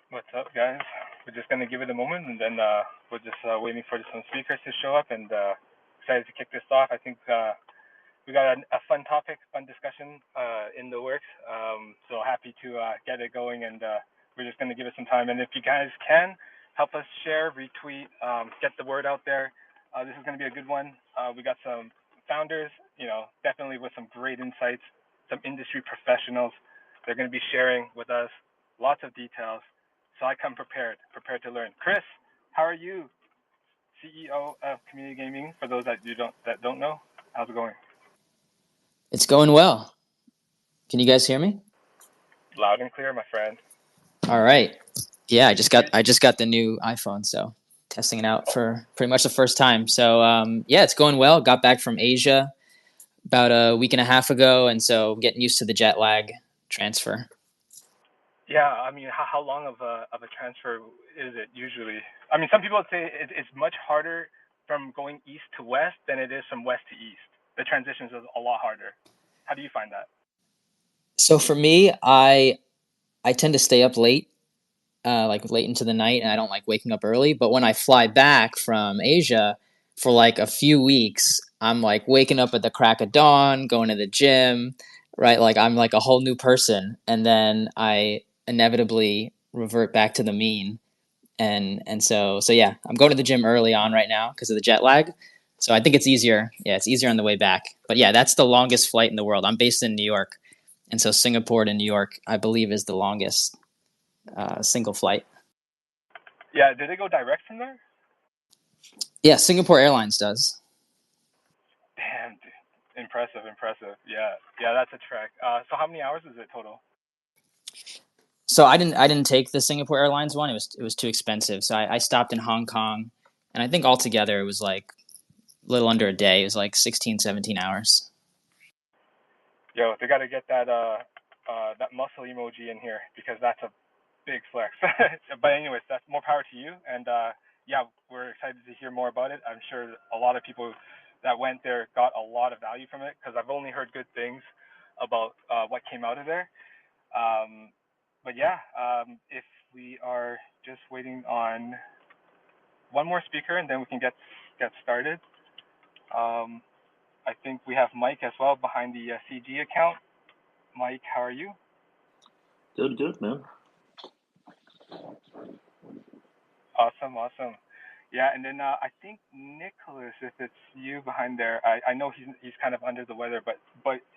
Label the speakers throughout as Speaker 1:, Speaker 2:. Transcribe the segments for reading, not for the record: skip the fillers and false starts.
Speaker 1: What's up, guys? We're just gonna give it a moment, and then we're just waiting for some speakers to show up, and excited to kick this off. I think we got a fun topic, fun discussion in the works. So happy to get it going, and we're just gonna give it some time. And if you guys can help us share, retweet, get the word out there. This is gonna be a good one. We got some founders, definitely with some great insights, some industry professionals. They're gonna be sharing with us lots of details. So I come prepared to learn. Chris, how are you? CEO of Community Gaming. For those that don't know, how's it going?
Speaker 2: It's going well. Can you guys hear me?
Speaker 1: Loud and clear, my friend.
Speaker 2: All right. Yeah, I just got the new iPhone, so testing it out for pretty much the first time. So yeah, it's going well. Got back from Asia about a week and a half ago, and so getting used to the jet lag transfer.
Speaker 1: Yeah, I mean, how long of a transfer is it usually? I mean, some people would say it's much harder from going east to west than it is from west to east. The transitions is a lot harder. How do you find that?
Speaker 2: So for me, I tend to stay up late, like late into the night, and I don't like waking up early. But when I fly back from Asia for like a few weeks, I'm like waking up at the crack of dawn, going to the gym, right? Like I'm like a whole new person, and then I inevitably revert back to the mean. And so yeah, I'm going to the gym early on right now because of the jet lag. So I think it's easier. Yeah, it's easier on the way back. But yeah, that's the longest flight in the world. I'm based in New York, and so Singapore to New York, I believe, is the longest single flight.
Speaker 1: Yeah, did they go direct from there?
Speaker 2: Yeah, Singapore Airlines does.
Speaker 1: Damn, dude. Impressive, impressive. Yeah, yeah, that's a trek. So how many hours is it total?
Speaker 2: So I didn't take the Singapore Airlines one. It was too expensive. So I stopped in Hong Kong, and I think altogether it was like a little under a day. It was like 16, 17 hours.
Speaker 1: Yo, they got to get that muscle emoji in here because that's a big flex. But anyways, that's more power to you. And yeah, we're excited to hear more about it. I'm sure a lot of people that went there got a lot of value from it because I've only heard good things about what came out of there. Um, but yeah, if we are just waiting on one more speaker and then we can get started. Um, I think we have Mike as well behind the CG account. Mike, how are you?
Speaker 3: Good, man.
Speaker 1: Awesome, awesome. Yeah, and then I think Nicholas, if it's you behind there, I know he's kind of under the weather, but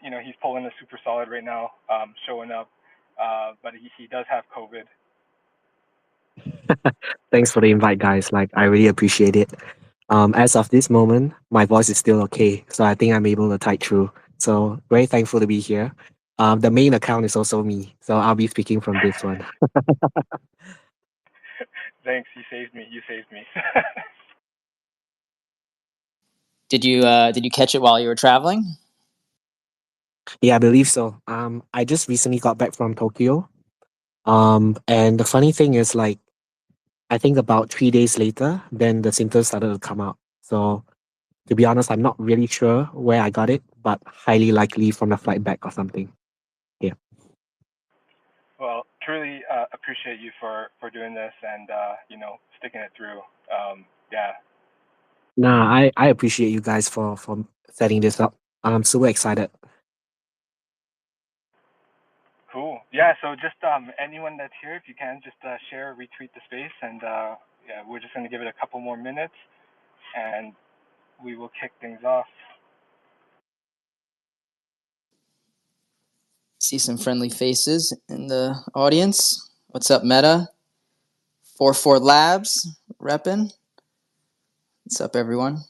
Speaker 1: he's pulling a super solid right now, showing up. But he does have COVID.
Speaker 4: Thanks for the invite, guys. Like, I really appreciate it. As of this moment, my voice is still okay, so I think I'm able to tide through. So very thankful to be here. The main account is also me, so I'll be speaking from this one.
Speaker 1: Thanks, you saved me. You saved me.
Speaker 2: Did you catch it while you were traveling?
Speaker 4: Yeah, I believe so. I just recently got back from Tokyo. And the funny thing is, like, I think about 3 days later, then the symptoms started to come out. So to be honest, I'm not really sure where I got it, but highly likely from the flight back or something. Yeah.
Speaker 1: Well, truly appreciate you for doing this and sticking it through. Yeah,
Speaker 4: Nah, I appreciate you guys for setting this up. I'm super excited.
Speaker 1: cool. Yeah, so just anyone that's here, if you can, just share, retweet the space, and yeah, we're just gonna give it a couple more minutes, and we will kick things off.
Speaker 2: See some friendly faces in the audience. What's up, Meta? 44 Labs reppin'. What's up, everyone?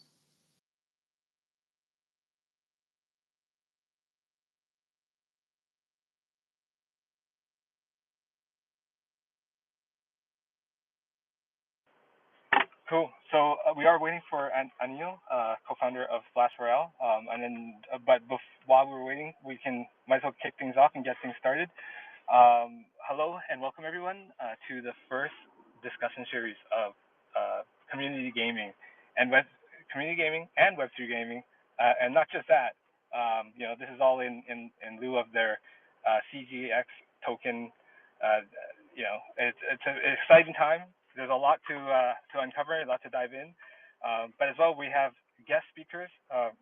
Speaker 1: Cool. So we are waiting for Anil, co-founder of Flash Royale, and then while we're waiting, we might as well kick things off and get things started. Hello and welcome everyone to the first discussion series of community gaming and Web3 gaming, and not just that. This is all in lieu of their CGX token. Uh, it's an exciting time. There's a lot to uncover, a lot to dive in. But as well, we have guest speakers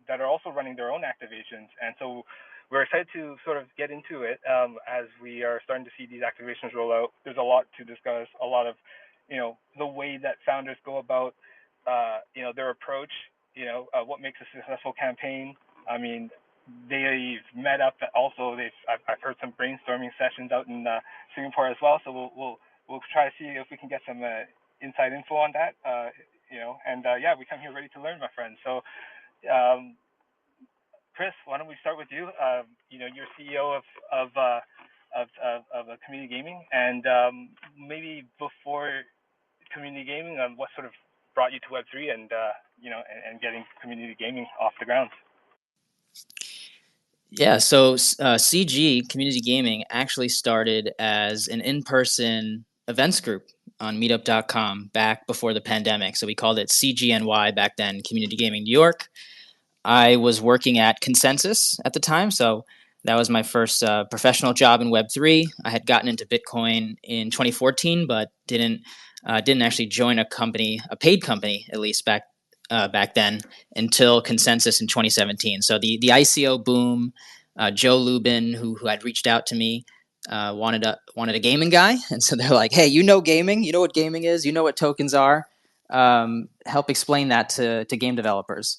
Speaker 1: that are also running their own activations, and so we're excited to sort of get into it as we are starting to see these activations roll out. There's a lot to discuss, a lot of, the way that founders go about, their approach. What makes a successful campaign. I mean, they've met up. Also, I've heard some brainstorming sessions out in Singapore as well. So we'll try to see if we can get some inside info on that. And yeah, we come here ready to learn, my friends. So um, Chris, why don't we start with you? You're CEO of Community Gaming, and maybe before Community Gaming, what sort of brought you to Web3 and and getting Community Gaming off the ground?
Speaker 2: Yeah, so CG, Community Gaming, actually started as an in-person events group on meetup.com back before the pandemic. So we called it CGNY back then, Community Gaming New York. I was working at Consensus at the time, so that was my first professional job in Web3. I had gotten into Bitcoin in 2014, but didn't actually join a company, a paid company at least back then, until Consensus in 2017. So the ICO boom, Joe Lubin, who had reached out to me, wanted a gaming guy, and so they're like, "Hey, you know gaming? You know what gaming is? You know what tokens are? Help explain that to game developers."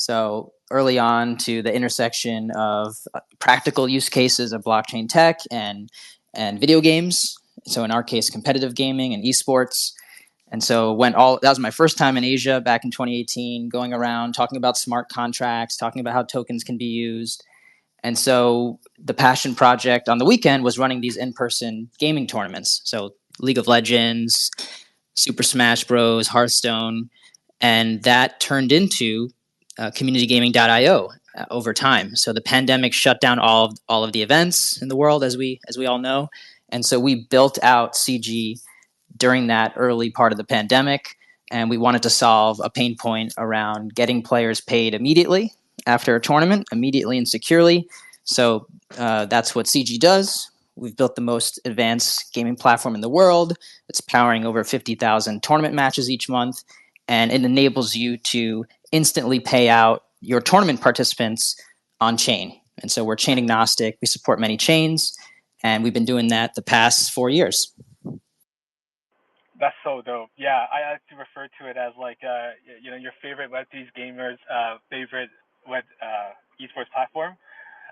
Speaker 2: So early on to the intersection of practical use cases of blockchain tech and video games. So in our case, competitive gaming and esports. And so that was my first time in Asia back in 2018, going around talking about smart contracts, talking about how tokens can be used. And so the passion project on the weekend was running these in-person gaming tournaments. So League of Legends, Super Smash Bros, Hearthstone, and that turned into communitygaming.io over time. So the pandemic shut down all of the events in the world, as we all know, and so we built out CG during that early part of the pandemic, and we wanted to solve a pain point around getting players paid immediately after a tournament, immediately and securely. So that's what CG does. We've built the most advanced gaming platform in the world. It's powering over 50,000 tournament matches each month, and it enables you to instantly pay out your tournament participants on chain. And so we're chain agnostic. We support many chains, and we've been doing that the past 4 years.
Speaker 1: That's so dope. Yeah, I like to refer to it as like your favorite Web3 gamers' favorite web esports platform.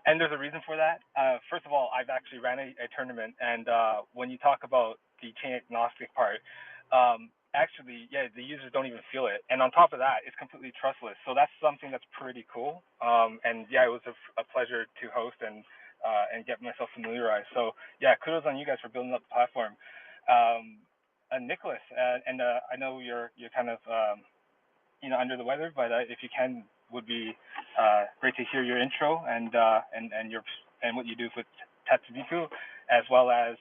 Speaker 1: And there's a reason for that. First of all, I've actually ran a tournament, and when you talk about the chain agnostic part, actually, yeah, the users don't even feel it. And on top of that, it's completely trustless. So that's something that's pretty cool. And yeah, it was a pleasure to host and get myself familiarized. So yeah, kudos on you guys for building up the platform. Nicholas, and I know you're kind of under the weather, but if you can, would be great to hear your intro and your and what you do with Tatsubiku, as well as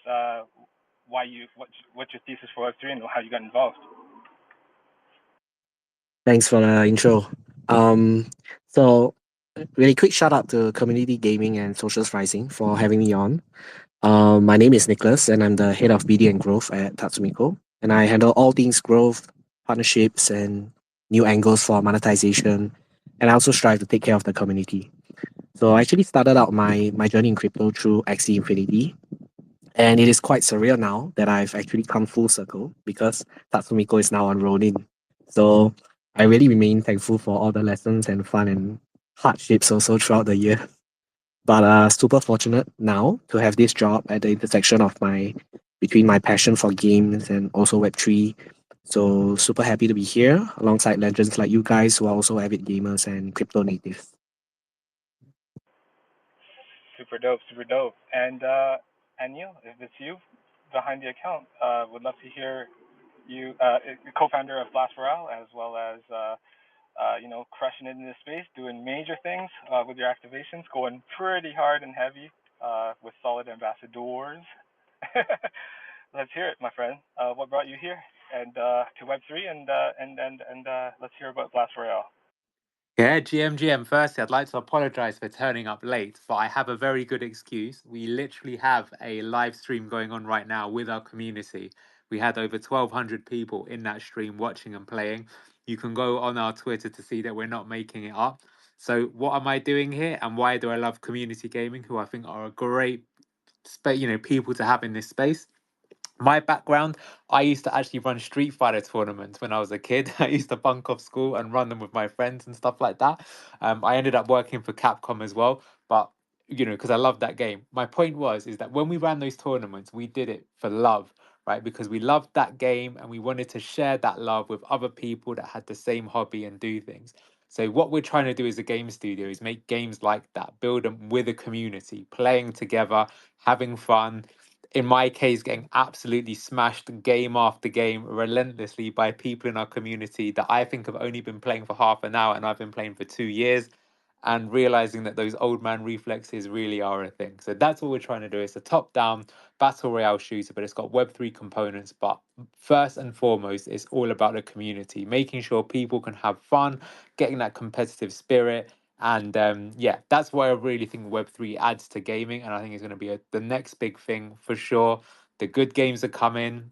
Speaker 1: what's your thesis for Web3 and how you got involved.
Speaker 4: Thanks for the intro. So really quick shout out to Community Gaming and Socials Rising for having me on. My name is Nicholas, and I'm the head of BD and growth at Tatsumiko, and I handle all things growth, partnerships, and new angles for monetization. And I also strive to take care of the community. So I actually started out my journey in crypto through Axie Infinity, and it is quite surreal now that I've actually come full circle because Tatsumiko is now on Ronin. So I really remain thankful for all the lessons and fun and hardships also throughout the year. But super fortunate now to have this job at the intersection of between my passion for games and also Web3. So super happy to be here alongside legends like you guys who are also avid gamers and crypto natives.
Speaker 1: Super dope, super dope. And Neil, if it's you behind the account, would love to hear you, co-founder of Blast Royale, as well as crushing it in this space, doing major things with your activations, going pretty hard and heavy with solid ambassadors. Let's hear it, my friend. What brought you here and to Web3, and let's hear about Blast Royale.
Speaker 5: Yeah, GM. Firstly, I'd like to apologize for turning up late, but I have a very good excuse. We literally have a live stream going on right now with our community. We had over 1,200 people in that stream watching and playing. You can go on our Twitter to see that we're not making it up. So, what am I doing here, and why do I love community gaming, who I think are a great, people to have in this space? My background, I used to actually run Street Fighter tournaments when I was a kid. I used to bunk off school and run them with my friends and stuff like that. I ended up working for Capcom as well, but because I love that game. My point is that when we ran those tournaments, we did it for love, right? Because we loved that game and we wanted to share that love with other people that had the same hobby and do things. So what we're trying to do as a game studio is make games like that, build them with a community, playing together, having fun, in my case, getting absolutely smashed game after game relentlessly by people in our community that I think have only been playing for half an hour and I've been playing for 2 years, and realizing that those old man reflexes really are a thing. So that's what we're trying to do. It's a top down battle royale shooter, but it's got Web3 components. But first and foremost, it's all about the community, making sure people can have fun, getting that competitive spirit. And yeah, that's why I really think Web3 adds to gaming. And I think it's going to be the next big thing for sure. The good games are coming.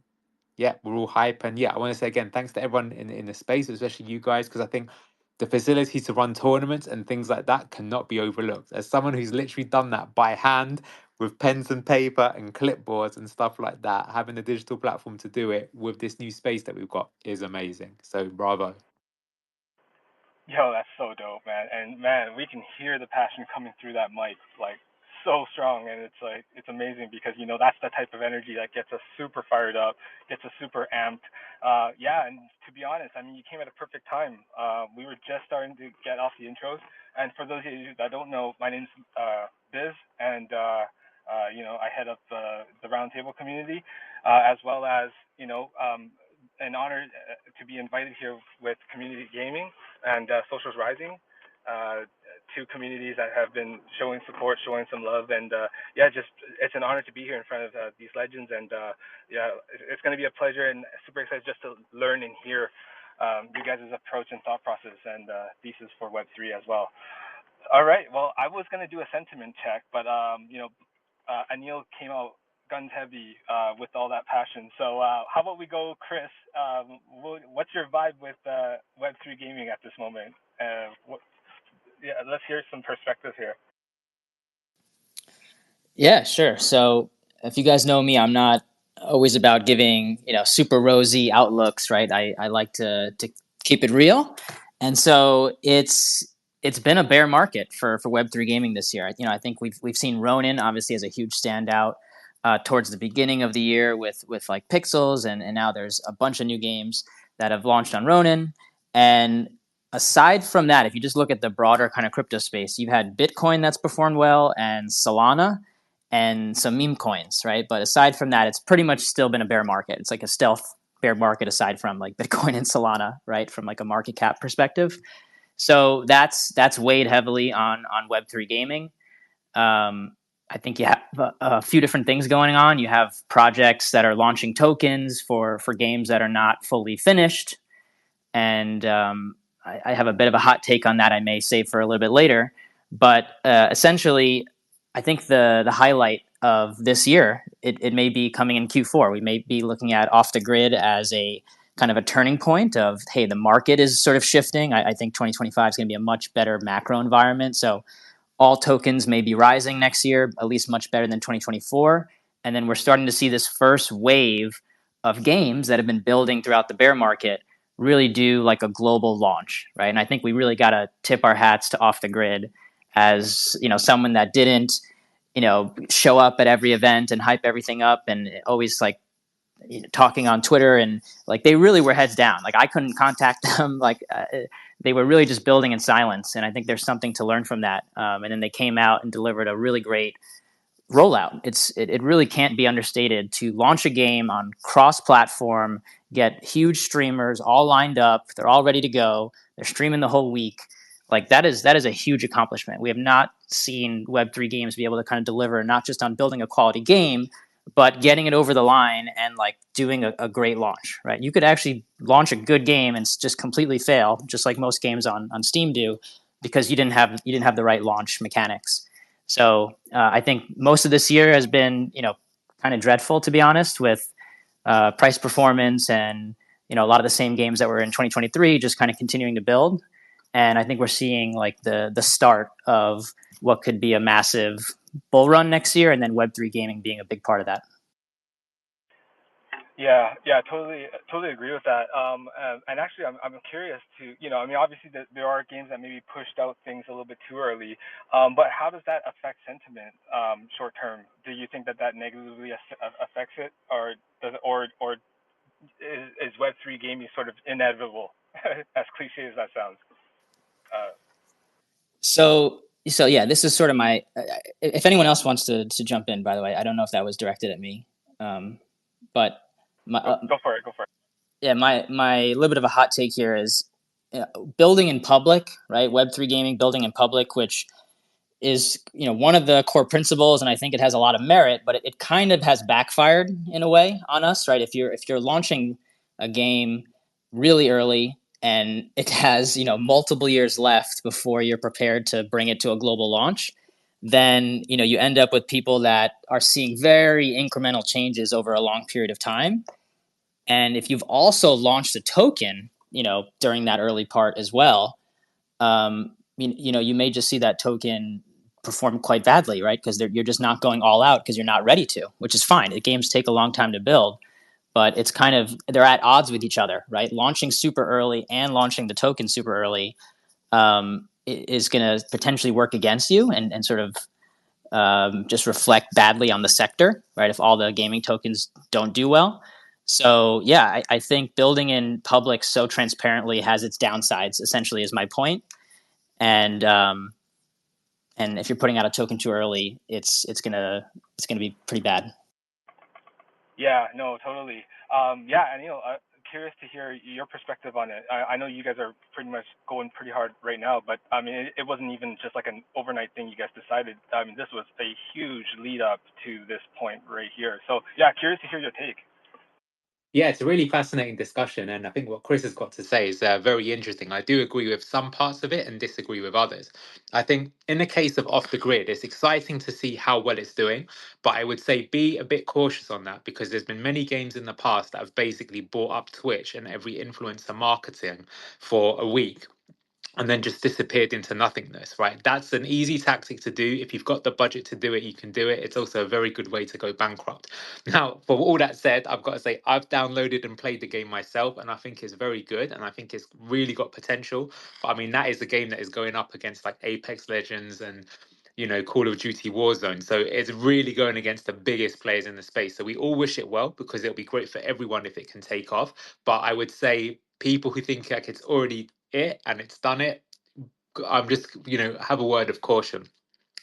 Speaker 5: Yeah, we're all hype. And yeah, I want to say again, thanks to everyone in the space, especially you guys, because I think the facility to run tournaments and things like that cannot be overlooked. As someone who's literally done that by hand with pens and paper and clipboards and stuff like that, having a digital platform to do it with this new space that we've got is amazing. So bravo.
Speaker 1: Yo, that's so dope, man. And man, we can hear the passion coming through that mic, like so strong. And it's like it's amazing because that's the type of energy that gets us super fired up, gets us super amped. Yeah, and to be honest, I mean, you came at a perfect time. We were just starting to get off the intros, and for those of you that don't know, my name's Biz, and I head up the roundtable community, as well as an honor to be invited here with Community Gaming and Socials Rising, uh, two communities that have been showing support, showing some love, and yeah, just it's an honor to be here in front of these legends, and yeah, it's going to be a pleasure and super excited just to learn and hear you guys' approach and thought process and thesis for Web3 as well. All right, well, I was going to do a sentiment check, but Anil came out guns heavy with all that passion. So how about we go, Chris? What's your vibe with Web3 gaming at this moment? Yeah, let's hear some perspective here.
Speaker 2: Yeah, sure. So if you guys know me, I'm not always about giving, super rosy outlooks, right? I like to keep it real. And so it's been a bear market for Web3 gaming this year. I think we've seen Ronin obviously as a huge standout towards the beginning of the year with like Pixels, and now there's a bunch of new games that have launched on Ronin. And aside from that, if you just look at the broader kind of crypto space, you've had Bitcoin that's performed well and Solana and some meme coins, right? But aside from that, it's pretty much still been a bear market. It's like a stealth bear market aside from like Bitcoin and Solana, right? From like a market cap perspective. So that's weighed heavily on Web3 gaming. I think you have a few different things going on. You have projects that are launching tokens for games that are not fully finished, and I have a bit of a hot take on that. I may save for a little bit later, but essentially, I think the highlight of this year it may be coming in Q4. We may be looking at off the grid as a kind of a turning point of, hey, the market is sort of shifting. I think 2025 is going to be a much better macro environment. So all tokens may be rising next year, at least much better than 2024. And then we're starting to see this first wave of games that have been building throughout the bear market really do like a global launch, right? And I think we really got to tip our hats to Off the Grid as, someone that didn't, show up at every event and hype everything up and always like talking on Twitter, and like they really were heads down. Like I couldn't contact them. Like they were really just building in silence. And I think there's something to learn from that. And then they came out and delivered a really great rollout. It really can't be understated to launch a game on cross-platform, get huge streamers all lined up. They're all ready to go. They're streaming the whole week. Like that is a huge accomplishment. We have not seen Web3 games be able to kind of deliver not just on building a quality game, but getting it over the line and like doing a great launch, right? You could actually launch a good game and just completely fail, just like most games on Steam do, because you didn't have the right launch mechanics. So I think most of this year has been, kind of dreadful, to be honest, with price performance and a lot of the same games that were in 2023 just kind of continuing to build. And I think we're seeing like the start of what could be a massive bull run next year, and then Web3 gaming being a big part of that.
Speaker 1: Yeah, yeah, totally agree with that. And actually, I'm curious to, I mean, obviously there are games that maybe pushed out things a little bit too early. But how does that affect sentiment, short term? Do you think that negatively affects it, or is Web3 gaming sort of inevitable, as cliche as that sounds? Uh,
Speaker 2: So yeah, this is sort of my. If anyone else wants to jump in, by the way, I don't know if that was directed at me, but my
Speaker 1: go for it. Go for it.
Speaker 2: yeah, my little bit of a hot take here is building in public, right? Web3 gaming, building in public, which is one of the core principles, and I think it has a lot of merit, but it kind of has backfired in a way on us, right? If you're launching a game really early and it has multiple years left before you're prepared to bring it to a global launch, then you end up with people that are seeing very incremental changes over a long period of time. And if you've also launched a token, during that early part as well, you may just see that token perform quite badly, right? Because you're just not going all out because you're not ready to, which is fine. The games take a long time to build, but it's kind of they're at odds with each other, right? Launching super early and launching the token super early is going to potentially work against you and sort of just reflect badly on the sector, right? If all the gaming tokens don't do well. So yeah, I think building in public so transparently has its downsides. Essentially, is my point. And if you're putting out a token too early, it's gonna be pretty bad.
Speaker 1: Yeah, no, totally. Yeah, and curious to hear your perspective on it. I know you guys are pretty much going pretty hard right now, but I mean, it wasn't even just like an overnight thing you guys decided. I mean, this was a huge lead up to this point right here. So yeah, curious to hear your take.
Speaker 5: Yeah, it's a really fascinating discussion, and I think what Chris has got to say is very interesting. I do agree with some parts of it and disagree with others. I think in the case of Off the Grid, it's exciting to see how well it's doing, but I would say be a bit cautious on that because there's been many games in the past that have basically bought up Twitch and every influencer marketing for a week and then just disappeared into nothingness, right? That's an easy tactic to do. If you've got the budget to do it, you can do it. It's also a very good way to go bankrupt. Now, for all that said, I've got to say, I've downloaded and played the game myself, and I think it's very good, and I think it's really got potential. But I mean, that is a game that is going up against like Apex Legends and Call of Duty Warzone. So it's really going against the biggest players in the space. So we all wish it well because it'll be great for everyone if it can take off. But I would say people who think like it's already it and it's done it, I'm just, have a word of caution.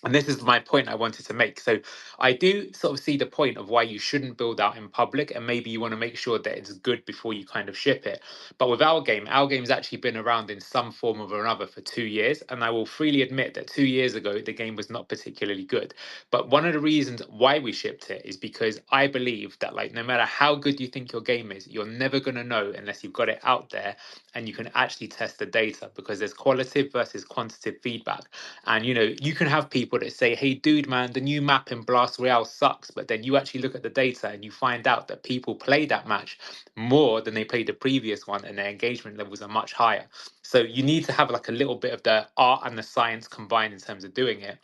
Speaker 5: And this is my point I wanted to make. So I do sort of see the point of why you shouldn't build out in public, and maybe you want to make sure that it's good before you kind of ship it. But with our game's actually been around in some form or another for 2 years, and I will freely admit that 2 years ago the game was not particularly good. But one of the reasons why we shipped it is because I believe that like no matter how good you think your game is, you're never going to know unless you've got it out there and you can actually test the data because there's qualitative versus quantitative feedback. And you can have people that say, "Hey, dude, man, the new map in Blast Royale sucks," but then you actually look at the data and you find out that people play that match more than they played the previous one, and their engagement levels are much higher. So you need to have like a little bit of the art and the science combined in terms of doing it.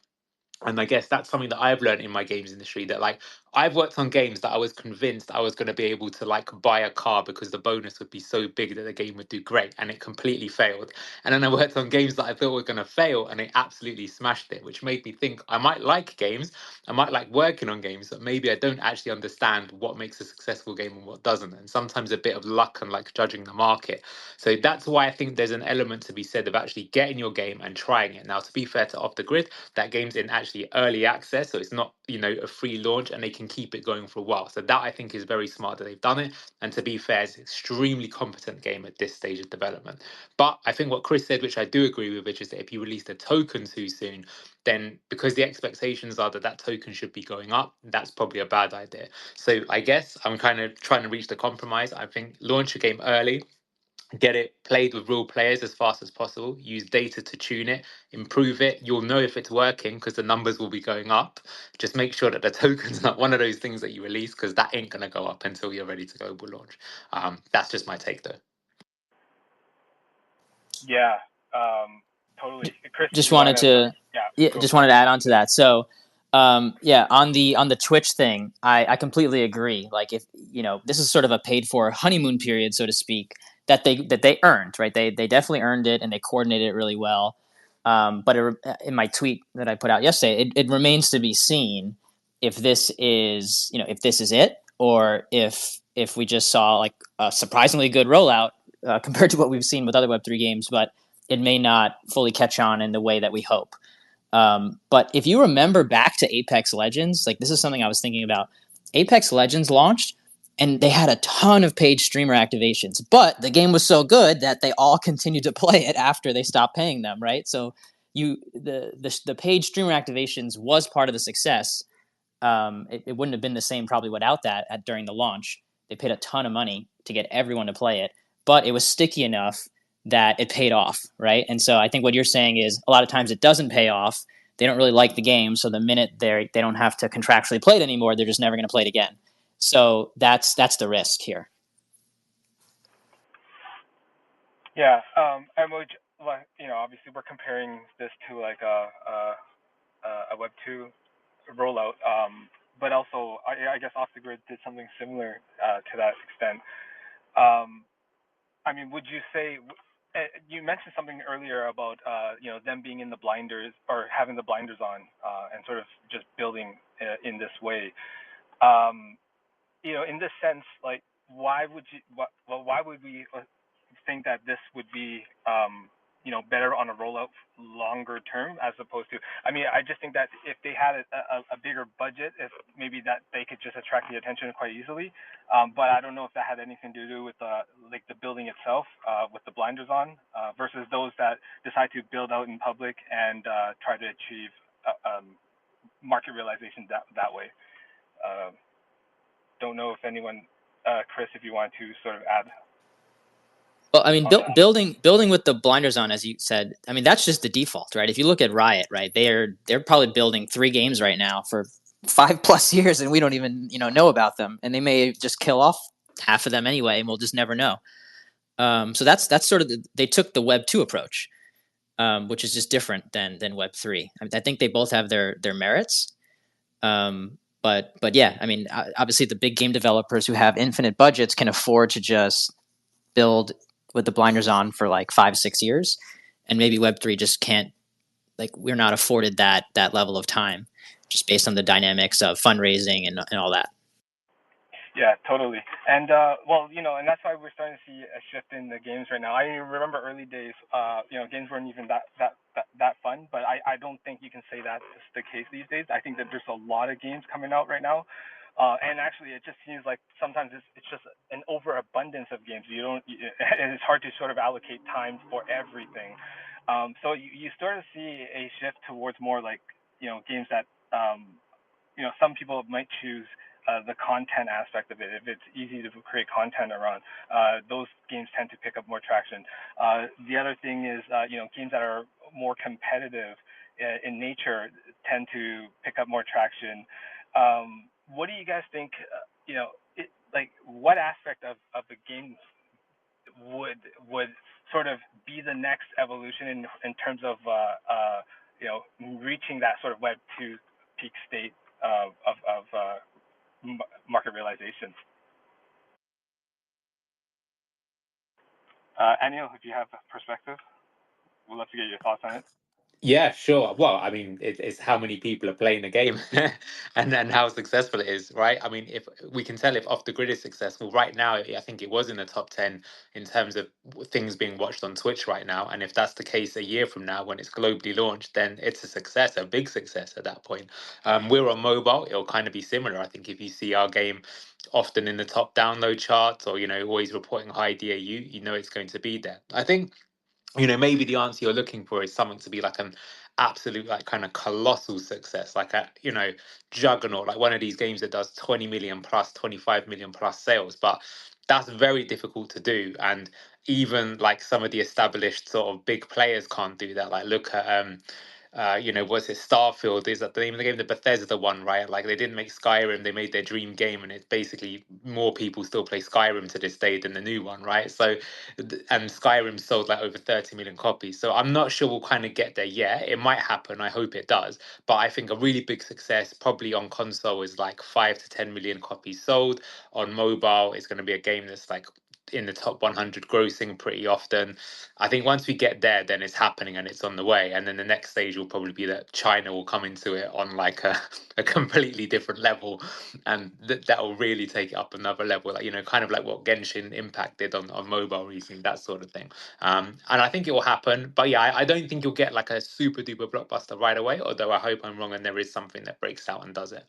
Speaker 5: And I guess that's something that I've learned in my games industry, that like I've worked on games that I was convinced I was going to be able to like buy a car because the bonus would be so big that the game would do great, and it completely failed. And then I worked on games that I thought were going to fail and they absolutely smashed it, which made me think I might like games, I might like working on games, but maybe I don't actually understand what makes a successful game and what doesn't. And sometimes a bit of luck and like judging the market. So that's why I think there's an element to be said of actually getting your game and trying it. Now, to be fair to Off the Grid, that game's in actually early access, so it's not a free launch, and they can can keep it going for a while. So that I think is very smart that they've done it. And to be fair, it's an extremely competent game at this stage of development. But I think what Chris said, which I do agree with, which is that if you release the token too soon, then because the expectations are that that token should be going up, that's probably a bad idea. So I guess I'm kind of trying to reach the compromise. I think launch a game early, get it played with real players as fast as possible, use data to tune it, improve it. You'll know if it's working because the numbers will be going up. Just make sure that the token's not one of those things that you release, because that ain't going to go up until you're ready to global launch. That's just my take though.
Speaker 1: Yeah, totally. Chris, did
Speaker 2: Just
Speaker 1: you want
Speaker 2: wanted
Speaker 1: to?
Speaker 2: to
Speaker 1: Yeah, go
Speaker 2: just
Speaker 1: for it.
Speaker 2: wanted to add on to that. So yeah, on the Twitch thing, I completely agree. Like, if this is sort of a paid for honeymoon period, so to speak, that they earned, right? They definitely earned it, and they coordinated it really well. But in my tweet that I put out yesterday, it remains to be seen if this is if this is it, or if we just saw like a surprisingly good rollout compared to what we've seen with other Web3 games, but it may not fully catch on in the way that we hope. But if you remember back to Apex Legends, like, this is something I was thinking about. Apex Legends launched, and they had a ton of paid streamer activations, but the game was so good that they all continued to play it after they stopped paying them, right? So the paid streamer activations was part of the success. It wouldn't have been the same probably without that during the launch. They paid a ton of money to get everyone to play it, but it was sticky enough that it paid off, right? And so I think what you're saying is a lot of times it doesn't pay off. They don't really like the game, so the minute they don't have to contractually play it anymore, they're just never going to play it again. So that's the risk here.
Speaker 1: Yeah, and obviously we're comparing this to like a Web two rollout, but also I guess Off the Grid did something similar to that extent. Um, I mean, would you say you mentioned something earlier about them being in the blinders or having the blinders on and sort of just building in this way. Um, in this sense, like, why would we think that this would be better on a rollout longer term as opposed to? I mean, I just think that if they had a bigger budget, if maybe that they could just attract the attention quite easily. But I don't know if that had anything to do with like the building itself with the blinders on versus those that decide to build out in public and try to achieve market realization that way. Uh, don't know if anyone, Chris, if you want to sort of add.
Speaker 2: Well, I mean, building with the blinders on, as you said, I mean, that's just the default, right? If you look at Riot, right, they're probably building 3 games right now for 5+ years, and we don't even know about them, and they may just kill off half of them anyway, and we'll just never know. So that's sort of they took the Web 2 approach, which is just different than Web 3. I mean, I think they both have their merits. But yeah, I mean, obviously the big game developers who have infinite budgets can afford to just build with the blinders on for like 5-6 years, and maybe Web3 just can't. Like, we're not afforded that level of time, just based on the dynamics of fundraising and all that.
Speaker 1: Yeah, totally. And and that's why we're starting to see a shift in the games right now. I remember early days, games weren't even that fun, but I don't think you can say that's the case these days. I think that there's a lot of games coming out right now. And actually, it just seems like sometimes it's just an overabundance of games. And it's hard to sort of allocate time for everything. So you start to see a shift towards more like games that some people might choose the content aspect of it. If it's easy to create content around, those games tend to pick up more traction. The other thing is, games that are more competitive in nature tend to pick up more traction. What do you guys think? Like, what aspect of the game would sort of be the next evolution in terms of reaching that sort of Web 2 peak state of market realization? Anil, if you have a perspective, we'd love to get your thoughts on it.
Speaker 5: Yeah, sure. Well, I mean, it's how many people are playing the game and then how successful it is, right? I mean, if we can tell if Off the Grid is successful right now, I think it was in the top 10 in terms of things being watched on Twitch right now. And if that's the case a year from now when it's globally launched, then it's a success, a big success at that point. We're on mobile, it'll kind of be similar. I think if you see our game often in the top download charts or, always reporting high DAU, you know it's going to be there. I think maybe the answer you're looking for is something to be like an absolute, like kind of colossal success, like a, juggernaut, like one of these games that does 20 million plus, 25 million plus sales. But that's very difficult to do. And even like some of the established sort of big players can't do that. Like look at what's it? Starfield is that the name of the game? The Bethesda one, right? Like they didn't make Skyrim, they made their dream game, and it's basically more people still play Skyrim to this day than the new one, right? So, and Skyrim sold like over 30 million copies. So I'm not sure we'll kind of get there yet. It might happen. I hope it does. But I think a really big success, probably on console, is like 5 to 10 million copies sold. On mobile, it's going to be a game that's like in the top 100 grossing pretty often. I think once we get there, then it's happening and it's on the way. And then the next stage will probably be that China will come into it on like a completely different level, and that will really take it up another level. Like kind of like what Genshin Impact did on mobile recently, that sort of thing. And I think it will happen. But yeah, I don't think you'll get like a super duper blockbuster right away. Although I hope I'm wrong and there is something that breaks out and does it.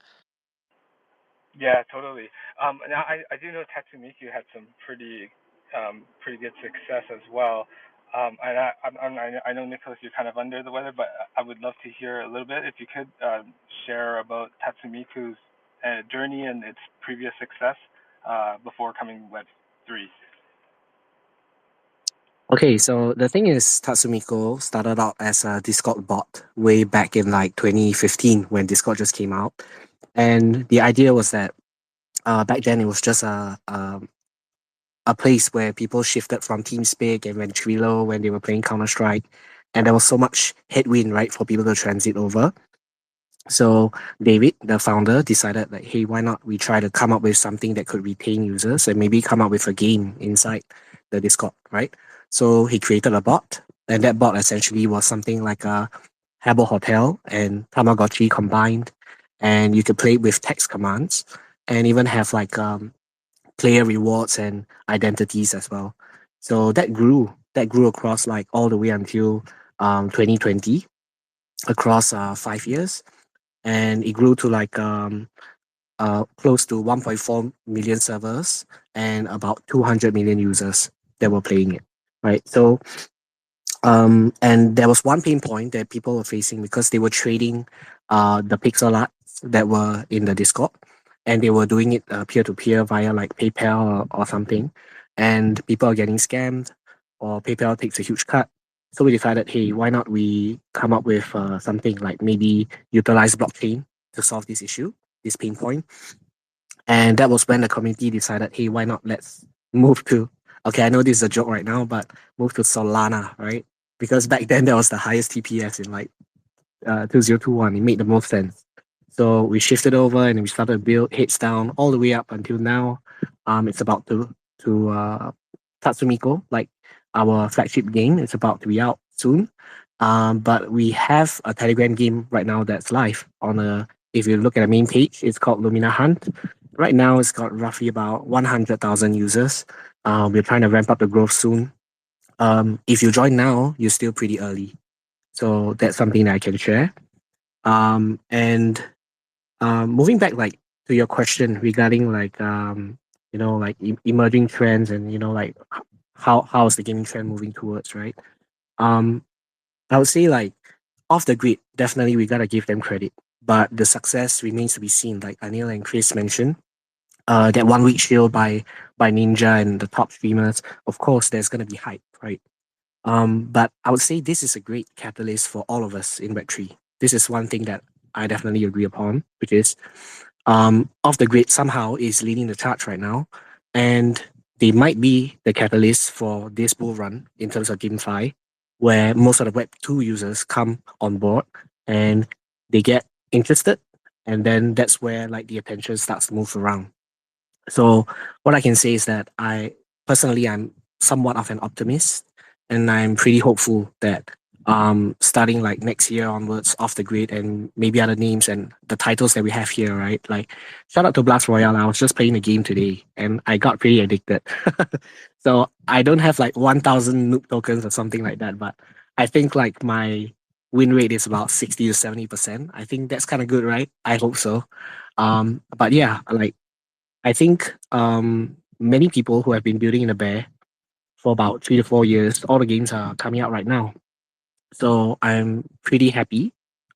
Speaker 1: Yeah, totally. Now I do know Tatsumiku had some pretty good success as well. And I know Nicholas, you're kind of under the weather, but I would love to hear a little bit if you could share about Tatsumiku's journey and its previous success before coming Web3.
Speaker 4: Okay, so the thing is, Tatsumiko started out as a Discord bot way back in like 2015 when Discord just came out. And the idea was that back then it was just a place where people shifted from TeamSpeak and Ventrilo when they were playing Counter-Strike. And there was so much headwind, right, for people to transit over. So David, the founder, decided like, hey, why not we try to come up with something that could retain users and maybe come up with a game inside the Discord, right? So he created a bot, and that bot essentially was something like a Habbo Hotel and Tamagotchi combined, and you could play with text commands and even have like player rewards and identities as well. So that grew across like all the way until 2020, across 5 years, and it grew to like close to 1.4 million servers and about 200 million users that were playing it, right? So and there was one pain point that people were facing because they were trading the pixel arts that were in the Discord, and they were doing it peer to peer via like PayPal or something, and people are getting scammed, or PayPal takes a huge cut. So we decided, hey, why not we come up with something like maybe utilize blockchain to solve this issue, this pain point. And that was when the community decided, hey, why not let's move to, okay, I know this is a joke right now, but move to Solana, right? Because back then that was the highest TPS in like 2021. It made the most sense. So we shifted over and we started to build heads down all the way up until now. It's about to Tatsumiko, like our flagship game. It's about to be out soon. But we have a Telegram game right now that's live on a. If you look at the main page, it's called Lumina Hunt. Right now, it's got roughly about 100,000 users. We're trying to ramp up the growth soon. If you join now, you're still pretty early. So that's something that I can share. And moving back like to your question regarding like like emerging trends and like how's the gaming trend moving towards, right? I would say like off the grid, definitely we gotta give them credit, but the success remains to be seen. Like Anil and Chris mentioned, that 1 week shield by Ninja and the top streamers. Of course, there's gonna be hype, right? But I would say this is a great catalyst for all of us in Web3. This is one thing that I definitely agree upon, which is off the grid somehow is leading the charge right now, and they might be the catalyst for this bull run in terms of GameFi, where most of the Web2 users come on board and they get interested, and then that's where like the attention starts to move around. So what I can say is that I'm somewhat of an optimist, and I'm pretty hopeful that starting like next year onwards off the grid and maybe other names and the titles that we have here, right? Like, shout out to Blast Royale. I was just playing the game today and I got pretty addicted. So I don't have like 1,000 noob tokens or something like that, but I think like my win rate is about 60 to 70%. I think that's kind of good, right? I hope so. But yeah, like, I think many people who have been building in the bear for about 3 to 4 years, all the games are coming out right now. So I'm pretty happy.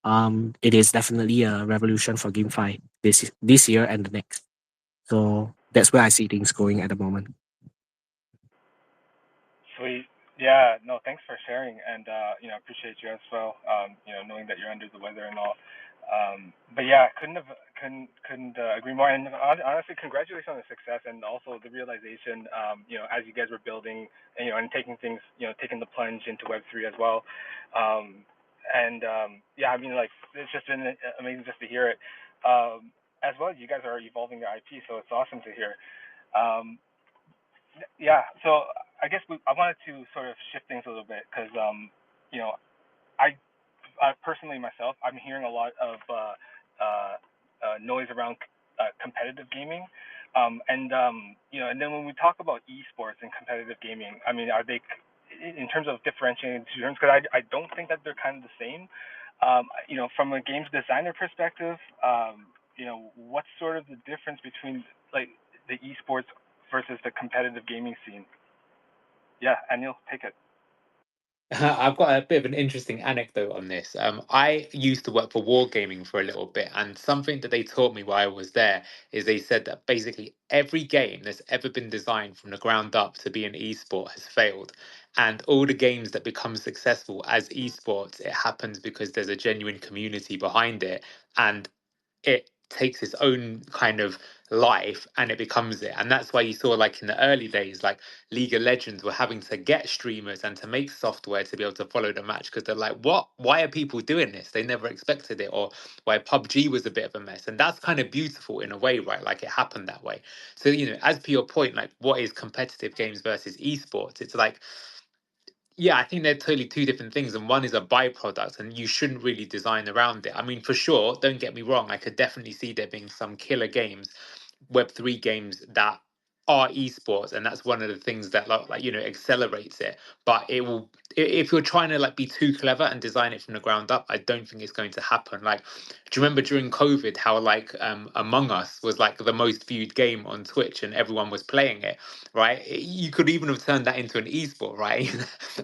Speaker 4: It is definitely a revolution for GameFi this year and the next. So that's where I see things going at the moment.
Speaker 1: Sweet. Yeah, no, thanks for sharing, and appreciate you as well. Knowing that you're under the weather and all. But yeah, couldn't agree more. And honestly, congratulations on the success and also the realization. As you guys were building, and taking things, taking the plunge into Web3 as well. Yeah, I mean, like, it's just been amazing just to hear it. As well, you guys are evolving your IP, so it's awesome to hear. Um, yeah, so I guess I wanted to sort of shift things a little bit because you know I personally myself I'm hearing a lot of noise around competitive gaming, and then when we talk about esports and competitive gaming, I mean, are they in terms of differentiating terms? Because I don't think that they're kind of the same. From a games designer perspective, what's sort of the difference between like the esports versus the competitive gaming scene? Yeah, Anil, take it.
Speaker 5: I've got a bit of an interesting anecdote on this. I used to work for Wargaming for a little bit, and something that they taught me while I was there is they said that basically every game that's ever been designed from the ground up to be an esport has failed. And all the games that become successful as esports, it happens because there's a genuine community behind it. And it takes its own kind of life and it becomes it. And that's why you saw, like, in the early days, like League of Legends were having to get streamers and to make software to be able to follow the match because they're like, what? Why are people doing this? They never expected it. Or why PUBG was a bit of a mess. And that's kind of beautiful in a way, right? Like, it happened that way. So, as per your point, like, what is competitive games versus esports? It's like, yeah, I think they're totally two different things, and one is a byproduct, and you shouldn't really design around it. I mean, for sure, don't get me wrong, I could definitely see there being some killer games, Web3 games that are esports, and that's one of the things that accelerates it. But it will, if you're trying to like be too clever and design it from the ground up, I don't think it's going to happen. Like, do you remember during COVID how like Among Us was like the most viewed game on Twitch and everyone was playing it, right? You could even have turned that into an esport, right?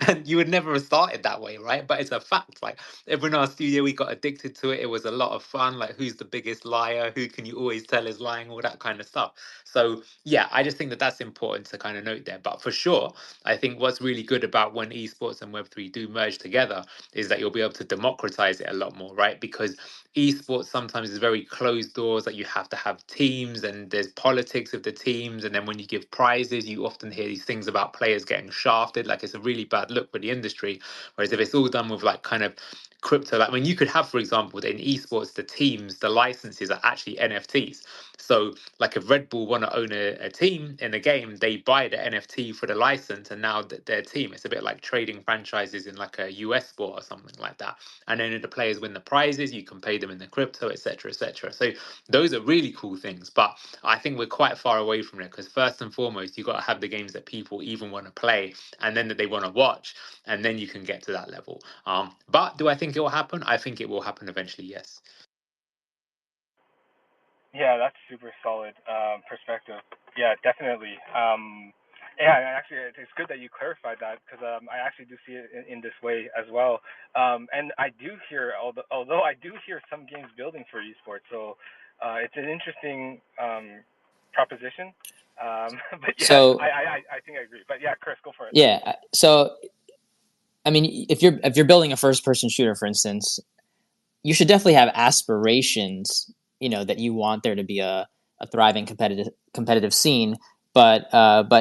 Speaker 5: And you would never have started that way, right? But it's a fact. Like, everyone in our studio, we got addicted to it. It was a lot of fun. Like, who's the biggest liar? Who can you always tell is lying? All that kind of stuff. So yeah, I just think that that's important to kind of note there. But for sure, I think what's really good about when esports and Web3 do merge together is that you'll be able to democratize it a lot more, right? Because esports sometimes is very closed doors, that you have to have teams and there's politics of the teams, and then when you give prizes you often hear these things about players getting shafted. Like, it's a really bad look for the industry. Whereas if it's all done with like kind of crypto, like, I mean, you could have, for example, in esports, the teams, the licenses are actually NFTs. So like if Red Bull want to own a team in a game, they buy the NFT for the license, and now that their team, it's a bit like trading franchises in like a US sport or something like that. And then if the players win the prizes, you can pay them in the crypto, etc., etc. So those are really cool things. But I think we're quite far away from it because first and foremost, you've got to have the games that people even want to play and then that they want to watch, and then you can get to that level. But do I think it will happen? I think it will happen eventually, yes.
Speaker 1: Yeah, that's super solid perspective. Yeah, definitely. Yeah, actually, it's good that you clarified that because I actually do see it in this way as well. And I do hear, although I do hear some games building for esports, so it's an interesting proposition. But yeah,
Speaker 2: So
Speaker 1: I think I agree. But yeah, Chris, go for it.
Speaker 2: yeah, so I mean, if you're building a first person shooter, for instance, you should definitely have aspirations, that you want there to be a thriving competitive scene. But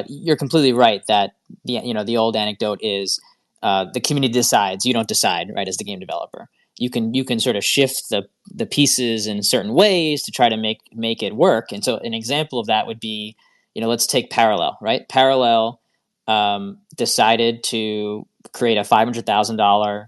Speaker 2: you're completely right that the old anecdote is the community decides, you don't decide, right? As the game developer, you can sort of shift the pieces in certain ways to try to make it work. And so an example of that would be, let's take Parallel, right? Parallel decided to create a $500,000